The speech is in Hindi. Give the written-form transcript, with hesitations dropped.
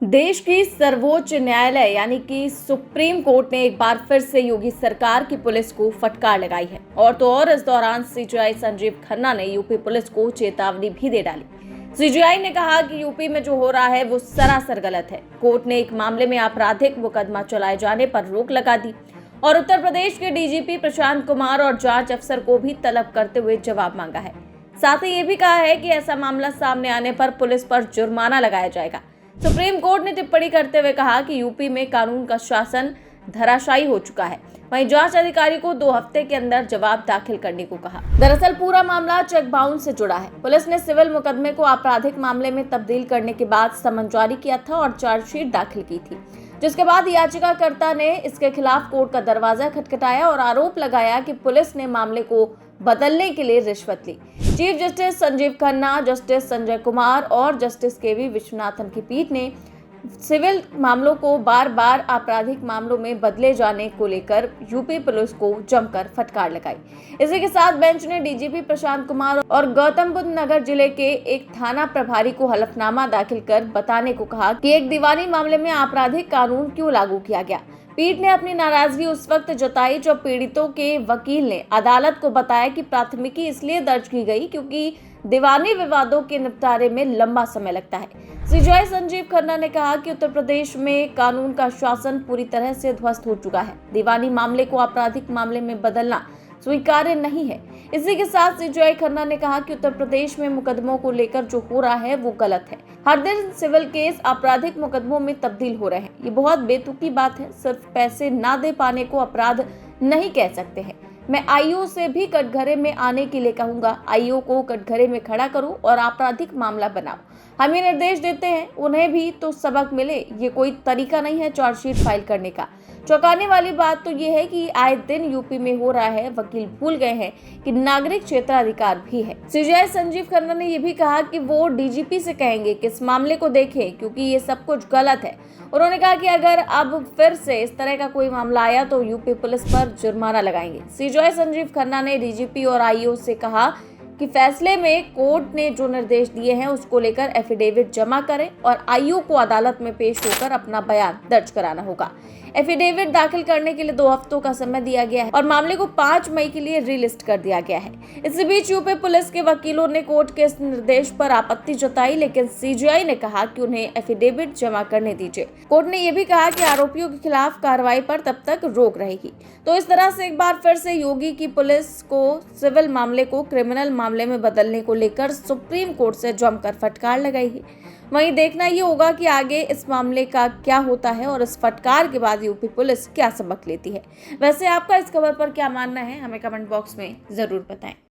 देश की सर्वोच्च न्यायालय यानी कि सुप्रीम कोर्ट ने एक बार फिर से योगी सरकार की पुलिस को फटकार लगाई है। और तो और इस दौरान सीजीआई संजीव खन्ना ने यूपी पुलिस को चेतावनी भी दे डाली। सीजीआई ने कहा कि यूपी में जो हो रहा है वो सरासर गलत है। कोर्ट ने एक मामले में आपराधिक मुकदमा चलाए जाने पर रोक लगा दी और उत्तर प्रदेश के डीजीपी प्रशांत कुमार और जांच अफसर को भी तलब करते हुए जवाब मांगा है। साथ ही ये भी कहा है कि ऐसा मामला सामने आने पर पुलिस पर जुर्माना लगाया जाएगा। सुप्रीम कोर्ट ने टिप्पणी करते हुए कहा कि यूपी में कानून का शासन धराशायी हो चुका है। वहीं जांच अधिकारी को 2 हफ्ते के अंदर जवाब दाखिल करने को कहा। दरअसल पूरा मामला चेक बाउंस से जुड़ा है। पुलिस ने सिविल मुकदमे को आपराधिक मामले में तब्दील करने के बाद समन जारी किया था और चार्जशीट दाखिल की थी, जिसके बाद याचिकाकर्ता ने इसके खिलाफ कोर्ट का दरवाजा खटखटाया और आरोप लगाया कि पुलिस ने मामले को बदलने के लिए रिश्वत ली। Chief justice Sanjiv Khanna, justice Sanjay Kumar और जस्टिस केवी विश्वनाथन की पीठ ने सिविल मामलों को बार बार आपराधिक मामलों में बदले जाने को लेकर यूपी पुलिस को जमकर फटकार लगाई। इसी के साथ बेंच ने डीजीपी प्रशांत कुमार और गौतम बुद्ध नगर जिले के एक थाना प्रभारी को हलफनामा दाखिल कर बताने को कहा कि एक दीवानी मामले में आपराधिक कानून क्यों लागू किया गया। पीठ ने अपनी नाराजगी उस वक्त जताई जब पीड़ितों के वकील ने अदालत को बताया कि प्राथमिकी इसलिए दर्ज की गई क्योंकि दीवानी विवादों के निपटारे में लंबा समय लगता है। सीजीआई संजीव खन्ना ने कहा कि उत्तर प्रदेश में कानून का शासन पूरी तरह से ध्वस्त हो चुका है। दीवानी मामले को आपराधिक मामले में बदलना स्वीकार्य नहीं है। इसी के साथ सीजीआई खन्ना ने कहा कि उत्तर प्रदेश में मुकदमों को लेकर जो हो रहा है वो गलत है। हर दिन सिविल केस आपराधिक मुकदमों में तब्दील हो रहे हैं। ये बहुत बेतुकी बात है। सिर्फ पैसे ना दे पाने को अपराध नहीं कह सकते हैं। मैं आईओ से भी कटघरे में आने के लिए कहूंगा। आईओ को कटघरे में खड़ा करो और आपराधिक मामला बनाओ। हम ये निर्देश देते हैं, उन्हें भी तो सबक मिले। ये कोई तरीका नहीं है चार्जशीट फाइल करने का। चौंकाने वाली बात तो ये है कि आए दिन यूपी में हो रहा है। वकील भूल गए हैं कि नागरिक क्षेत्राधिकार भी है। सीजीआई संजीव खन्ना ने यह भी कहा कि वो डीजीपी से कहेंगे कि इस मामले को देखें क्योंकि ये सब कुछ गलत है। उन्होंने कहा कि अगर अब फिर से इस तरह का कोई मामला आया तो यूपी पुलिस पर जुर्माना लगाएंगे। सीजीआई संजीव खन्ना ने डीजीपी और आईओ से कहा कि फैसले में कोर्ट ने जो निर्देश दिए हैं उसको लेकर एफिडेविट जमा करें और आईओ को अदालत में पेश होकर अपना बयान दर्ज कराना होगा। एफिडेविट दाखिल करने के लिए 2 हफ्तों का समय दिया गया है और मामले को 5 मई के लिए रीलिस्ट कर दिया गया है। इसी बीच यूपी पुलिस के वकीलों ने कोर्ट के इस निर्देश पर आपत्ति जताई, लेकिन सीजीआई ने कहा कि उन्हें एफिडेविट जमा करने दीजिए। कोर्ट ने यह भी कहा कि आरोपियों के खिलाफ कार्रवाई पर तब तक रोक रहेगी। तो इस तरह से एक बार फिर से योगी की पुलिस को सिविल मामले को क्रिमिनल मामले में बदलने को लेकर सुप्रीम कोर्ट से जमकर फटकार लगाई है। वहीं देखना ये होगा कि आगे इस मामले का क्या होता है और इस फटकार के बाद यूपी पुलिस क्या सबक लेती है। वैसे आपका इस खबर पर क्या मानना है, हमें कमेंट बॉक्स में जरूर बताएं।